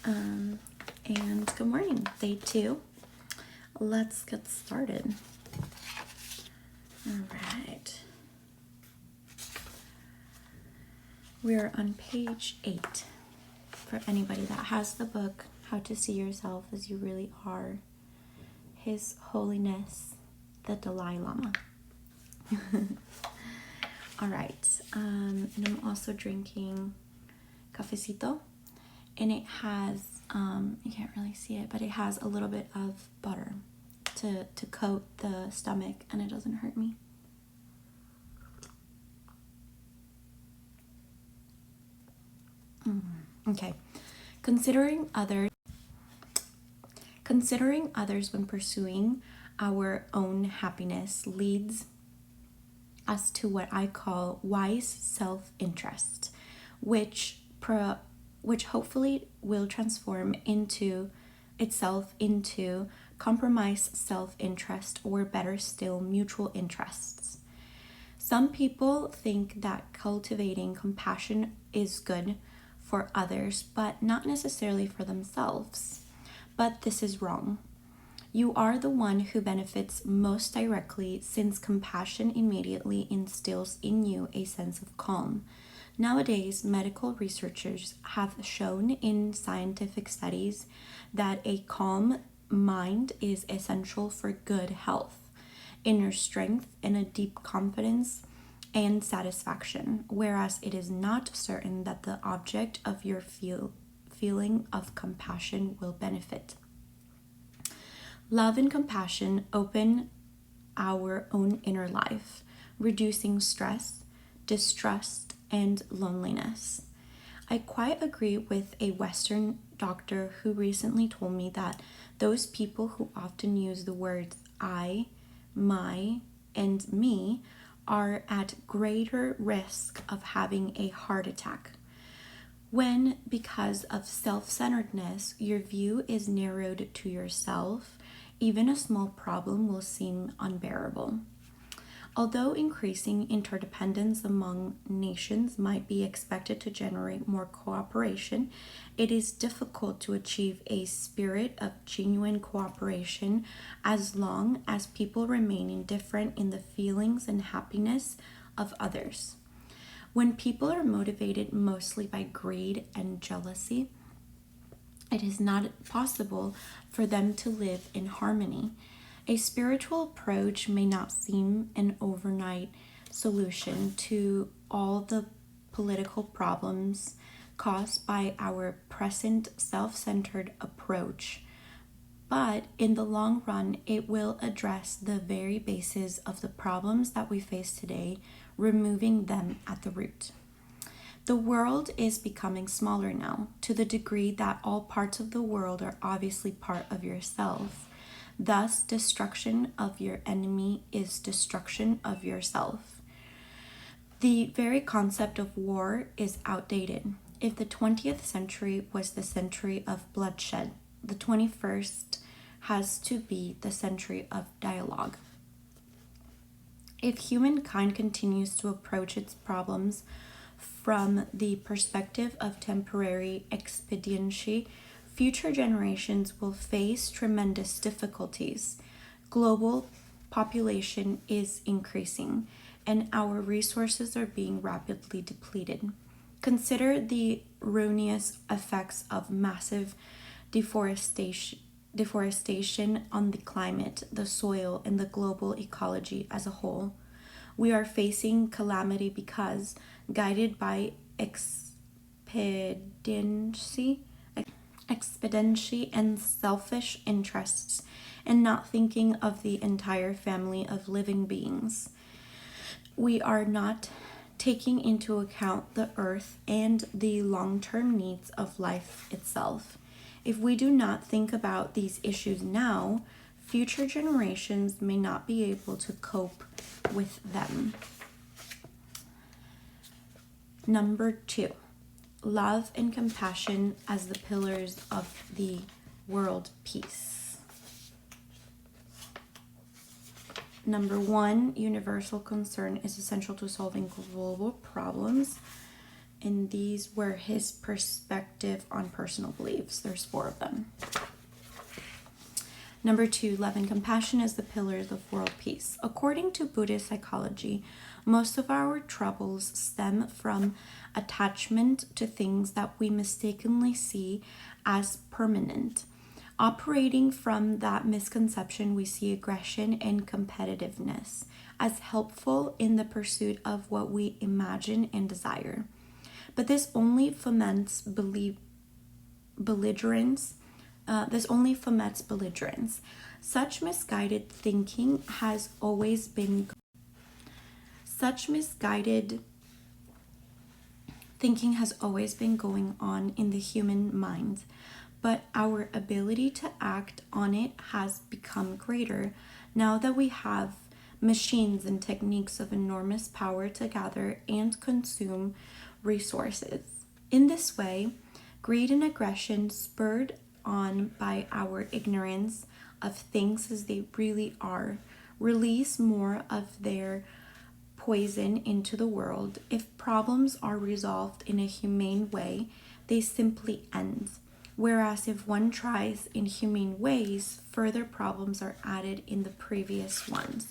And good morning, day 2. Let's get started. All right. We're on page 8 for anybody that has the book, How to See Yourself as You Really Are. His Holiness, the Dalai Lama. All right. And I'm also drinking cafecito. And it has, you can't really see it, but it has a little bit of butter to coat the stomach, and it doesn't hurt me. Okay. Considering others when pursuing our own happiness leads us to what I call wise self-interest, which hopefully will transform itself into compromised self-interest, or better still, mutual interests. Some people think that cultivating compassion is good for others, but not necessarily for themselves. But this is wrong. You are the one who benefits most directly, since compassion immediately instills in you a sense of calm. Nowadays, medical researchers have shown in scientific studies that a calm mind is essential for good health, inner strength, and a deep confidence and satisfaction, whereas it is not certain that the object of your feeling of compassion will benefit. Love and compassion open our own inner life, reducing stress, distrust, and loneliness. I quite agree with a Western doctor who recently told me that those people who often use the words I, my, and me are at greater risk of having a heart attack. When, because of self-centeredness, your view is narrowed to yourself, even a small problem will seem unbearable. Although increasing interdependence among nations might be expected to generate more cooperation, it is difficult to achieve a spirit of genuine cooperation as long as people remain indifferent in the feelings and happiness of others. When people are motivated mostly by greed and jealousy, it is not possible for them to live in harmony. A spiritual approach may not seem an overnight solution to all the political problems caused by our present self-centered approach, but in the long run, it will address the very basis of the problems that we face today, removing them at the root. The world is becoming smaller now, to the degree that all parts of the world are obviously part of yourself. Thus, destruction of your enemy is destruction of yourself. The very concept of war is outdated. If the 20th century was the century of bloodshed, the 21st has to be the century of dialogue. If humankind continues to approach its problems from the perspective of temporary expediency, future generations will face tremendous difficulties. Global population is increasing, and our resources are being rapidly depleted. Consider the ruinous effects of massive deforestation on the climate, the soil, and the global ecology as a whole. We are facing calamity because, guided by expediency and selfish interests, and not thinking of the entire family of living beings, we are not taking into account the earth and the long-term needs of life itself. If we do not think about these issues now, future generations may not be able to cope with them. Number 2, love and compassion as the pillars of the world peace. Number 1, universal concern is essential to solving global problems. and these were his perspective on personal beliefs. There's 4 of them. Number 2, love and compassion as the pillars of world peace. According to Buddhist psychology, most of our troubles stem from attachment to things that we mistakenly see as permanent. Operating from that misconception, we see aggression and competitiveness as helpful in the pursuit of what we imagine and desire. But this only foments belligerence. Such misguided thinking has always been going on in the human mind, but our ability to act on it has become greater now that we have machines and techniques of enormous power to gather and consume resources. In this way, greed and aggression, spurred on by our ignorance of things as they really are, release more of their poison into the world. If problems are resolved in a humane way, they simply end. Whereas if one tries in humane ways, further problems are added in the previous ones.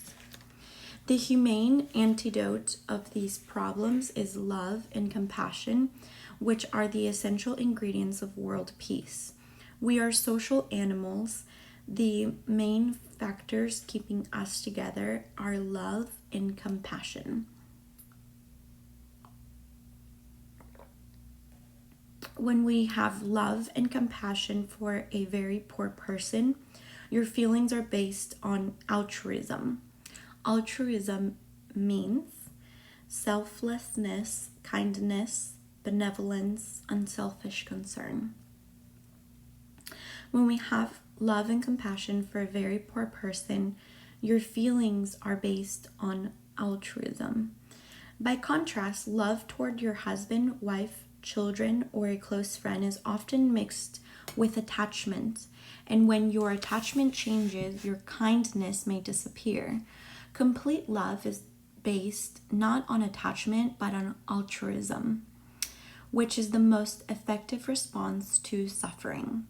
The humane antidote of these problems is love and compassion, which are the essential ingredients of world peace. We are social animals. The main factors keeping us together are love and compassion. When we have love and compassion for a very poor person, your feelings are based on altruism. Altruism means selflessness, kindness, benevolence, unselfish concern. When we have love and compassion for a very poor person, your feelings are based on altruism. By contrast, love toward your husband, wife, children, or a close friend is often mixed with attachment, and when your attachment changes, your kindness may disappear. Complete love is based not on attachment but on altruism, which is the most effective response to suffering.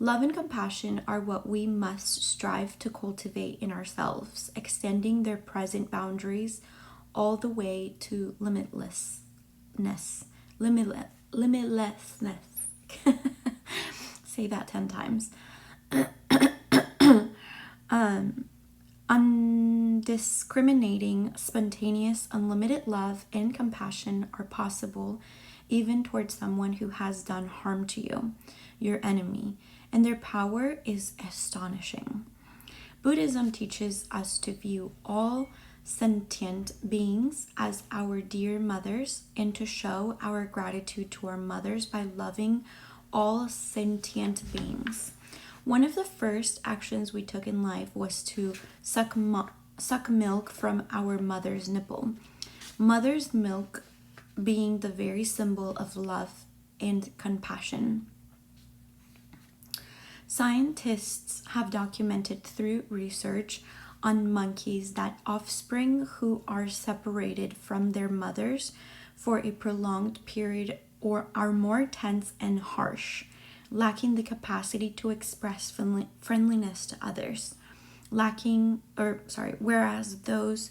Love and compassion are what we must strive to cultivate in ourselves, extending their present boundaries all the way to limitlessness. Say that 10 times. Undiscriminating, spontaneous, unlimited love and compassion are possible even towards someone who has done harm to you, your enemy, and their power is astonishing. Buddhism teaches us to view all sentient beings as our dear mothers and to show our gratitude to our mothers by loving all sentient beings. One of the first actions we took in life was to suck milk from our mother's nipple. Mother's milk being the very symbol of love and compassion. Scientists have documented through research on monkeys that offspring who are separated from their mothers for a prolonged period or are more tense and harsh, lacking the capacity to express friendliness to others. Whereas those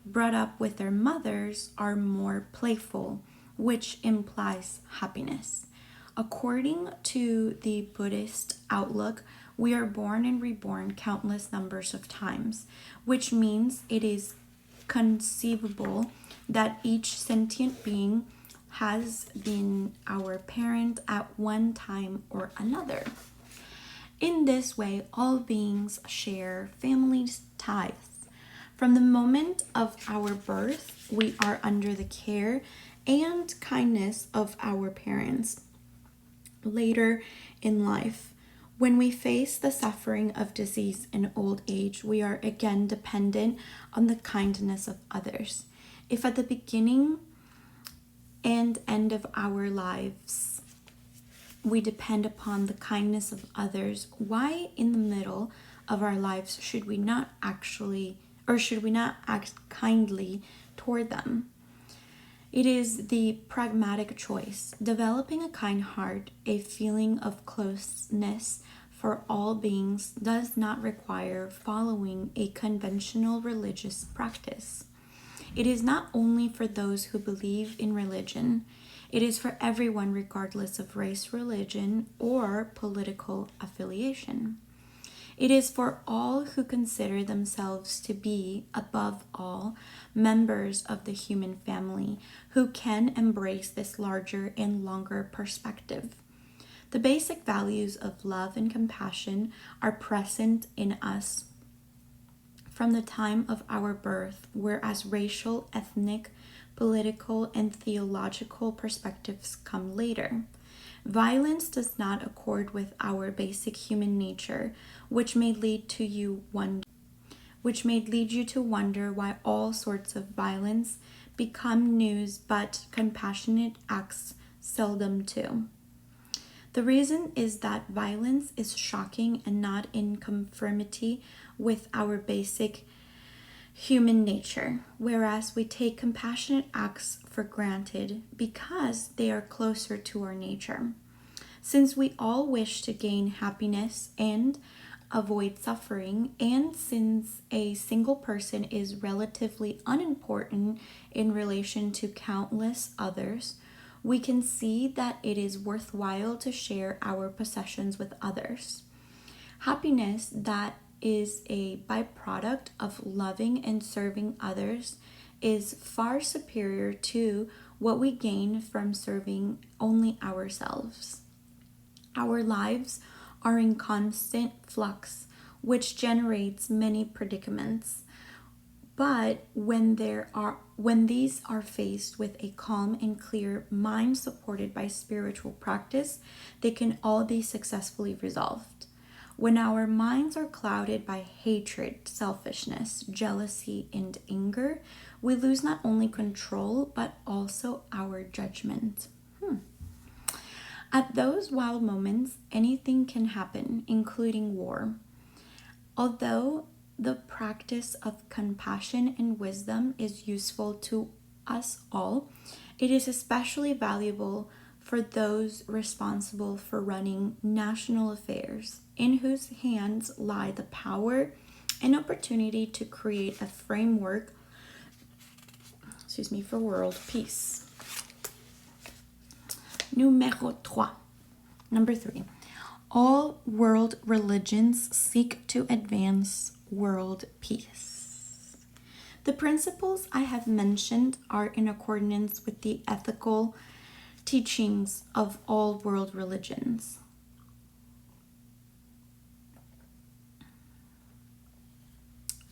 brought up with their mothers are more playful, which implies happiness. According to the Buddhist outlook, we are born and reborn countless numbers of times, which means it is conceivable that each sentient being has been our parent at one time or another. In this way, all beings share family ties. From the moment of our birth, we are under the care and kindness of our parents. Later in life, when we face the suffering of disease and old age, we are again dependent on the kindness of others. If at the beginning and end of our lives we depend upon the kindness of others, why in the middle of our lives should we not act kindly toward them? It is the pragmatic choice. Developing a kind heart, a feeling of closeness for all beings, does not require following a conventional religious practice. It is not only for those who believe in religion, it is for everyone regardless of race, religion, or political affiliation. It is for all who consider themselves to be, above all, members of the human family, who can embrace this larger and longer perspective. The basic values of love and compassion are present in us from the time of our birth, whereas racial, ethnic, political, and theological perspectives come later. Violence does not accord with our basic human nature, which may lead you to wonder why all sorts of violence become news, but compassionate acts seldom do. The reason is that violence is shocking and not in conformity with our basic human nature, whereas we take compassionate acts for granted because they are closer to our nature. Since we all wish to gain happiness and avoid suffering, and since a single person is relatively unimportant in relation to countless others, we can see that it is worthwhile to share our possessions with others. Happiness that is a byproduct of loving and serving others is far superior to what we gain from serving only ourselves. Our lives are in constant flux, which generates many predicaments. But when these are faced with a calm and clear mind supported by spiritual practice, they can all be successfully resolved. When our minds are clouded by hatred, selfishness, jealousy, and anger, we lose not only control but also our judgment. At those wild moments, anything can happen, including war. Although the practice of compassion and wisdom is useful to us all, it is especially valuable for those responsible for running national affairs, in whose hands lie the power and opportunity to create a framework for world peace. Number 3. All world religions seek to advance world peace. The principles I have mentioned are in accordance with the ethical teachings of all world religions.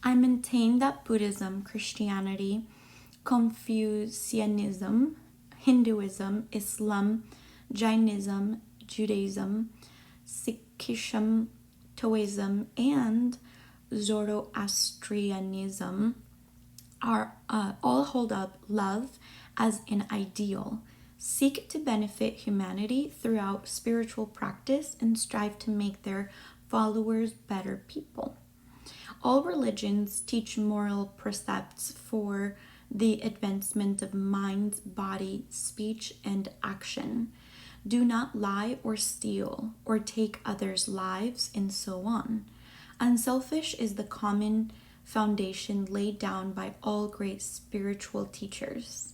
I maintain that Buddhism, Christianity, Confucianism, Hinduism, Islam, Jainism, Judaism, Sikhism, Taoism, and Zoroastrianism are all hold up love as an ideal, seek to benefit humanity throughout spiritual practice, and strive to make their followers better people. All religions teach moral precepts for the advancement of mind, body, speech, and action. Do not lie or steal or take others' lives, and so on. Unselfish is the common foundation laid down by all great spiritual teachers.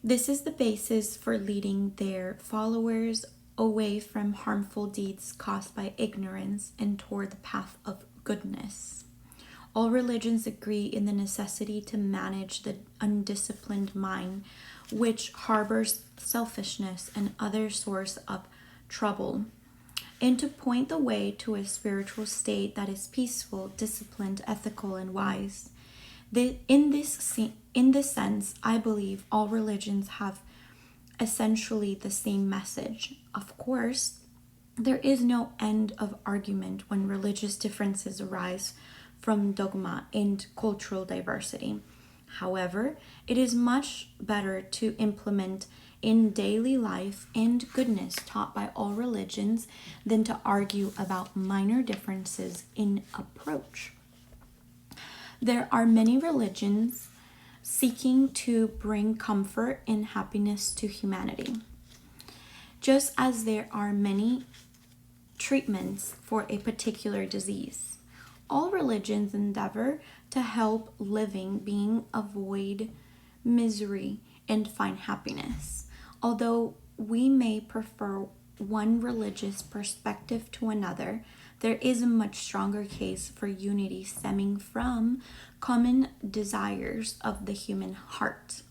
This is the basis for leading their followers away from harmful deeds caused by ignorance and toward the path of goodness. All religions agree in the necessity to manage the undisciplined mind, which harbors selfishness and other source of trouble, and to point the way to a spiritual state that is peaceful, disciplined, ethical, and wise. In this sense, I believe all religions have essentially the same message. Of course, there is no end of argument when religious differences arise from dogma and cultural diversity. However, it is much better to implement in daily life and goodness taught by all religions than to argue about minor differences in approach. There are many religions seeking to bring comfort and happiness to humanity. Just as there are many treatments for a particular disease, all religions endeavor to help living beings avoid misery and find happiness. Although we may prefer one religious perspective to another, there is a much stronger case for unity stemming from common desires of the human heart.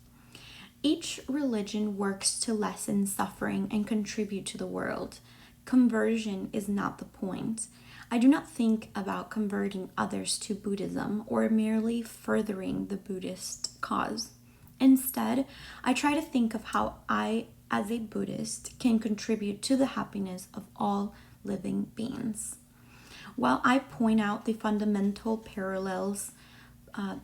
Each religion works to lessen suffering and contribute to the world. Conversion is not the point. I do not think about converting others to Buddhism or merely furthering the Buddhist cause. Instead, I try to think of how I, as a Buddhist, can contribute to the happiness of all living beings. While I point out the fundamental parallels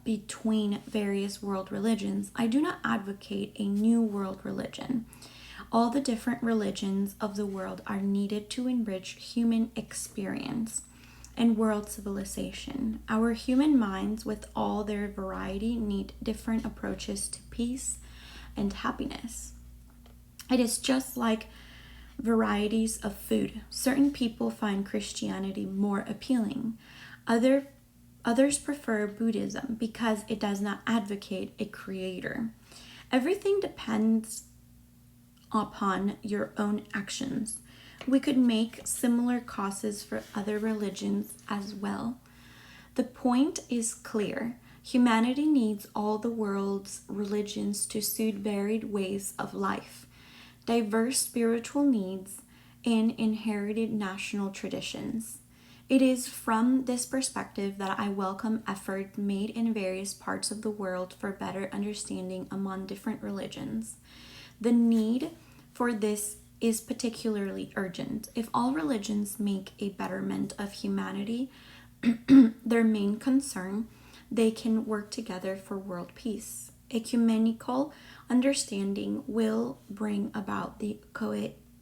between various world religions, I do not advocate a new world religion. All the different religions of the world are needed to enrich human experience and world civilization. Our human minds, with all their variety, need different approaches to peace and happiness. It is just like varieties of food. Certain people find Christianity more appealing. Others prefer Buddhism because it does not advocate a creator. Everything depends upon your own actions. We could make similar causes for other religions as well. The point is clear. Humanity needs all the world's religions to suit varied ways of life, diverse spiritual needs, and inherited national traditions. It is from this perspective that I welcome effort made in various parts of the world for better understanding among different religions. The need for this is particularly urgent. If all religions make a betterment of humanity their main concern, they can work together for world peace. Ecumenical understanding will bring about the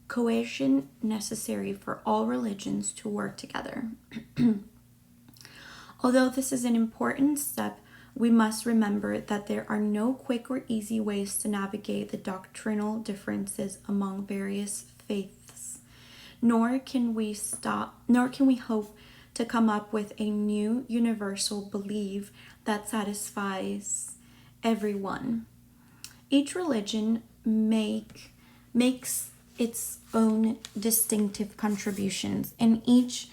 cohesion necessary for all religions to work together. Although this is an important step, we must remember that there are no quick or easy ways to navigate the doctrinal differences among various faiths, nor can we hope to come up with a new universal belief that satisfies everyone. Each religion makes its own distinctive contributions, and each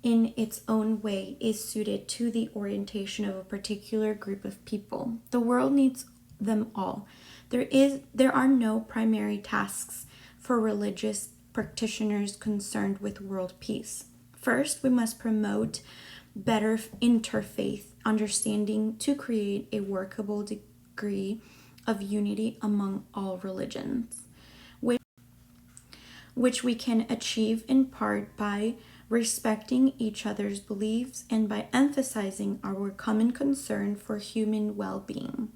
in its own way is suited to the orientation of a particular group of people. The world needs them all. There are no primary tasks for religious practitioners concerned with world peace. First, we must promote better interfaith understanding to create a workable degree of unity among all religions, which we can achieve in part by respecting each other's beliefs and by emphasizing our common concern for human well-being.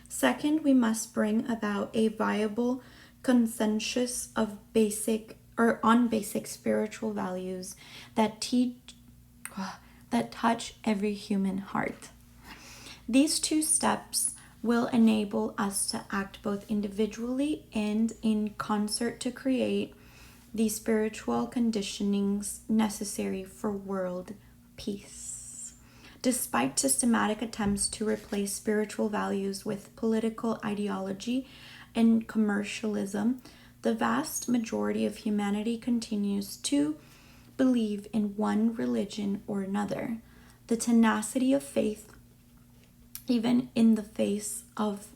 Second, we must bring about a viable consensus of basic spiritual values that touch every human heart. These two steps will enable us to act both individually and in concert to create the spiritual conditionings necessary for world peace. Despite systematic attempts to replace spiritual values with political ideology and commercialism, the vast majority of humanity continues to believe in one religion or another. The tenacity of faith, even in the face of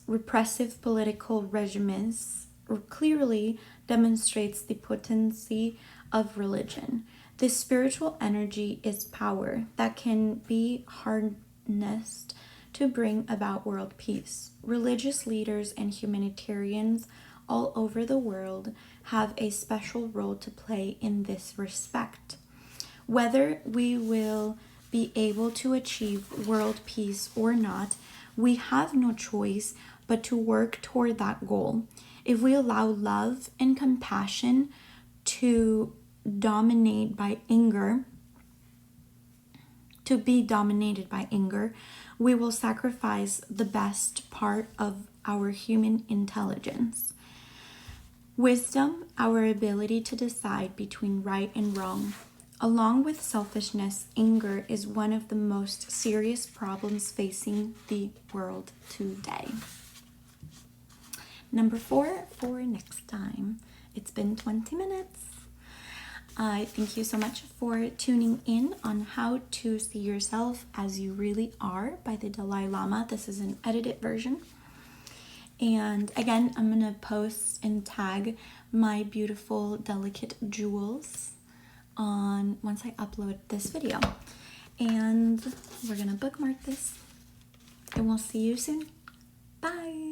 repressive political regimes, clearly demonstrates the potency of religion. This spiritual energy is power that can be harnessed to bring about world peace. Religious leaders and humanitarians all over the world have a special role to play in this respect. Whether we will be able to achieve world peace or not, we have no choice but to work toward that goal. If we allow love and compassion to dominate by anger, to be dominated by anger, we will sacrifice the best part of our human intelligence. Wisdom, our ability to decide between right and wrong. Along with selfishness, anger is one of the most serious problems facing the world today. Number 4 for next time. It's been 20 minutes. I thank you so much for tuning in on How to See Yourself as You Really Are by the Dalai Lama. This is an edited version. And again, I'm going to post and tag my beautiful, delicate jewels on once I upload this video. And we're going to bookmark this. And we'll see you soon. Bye!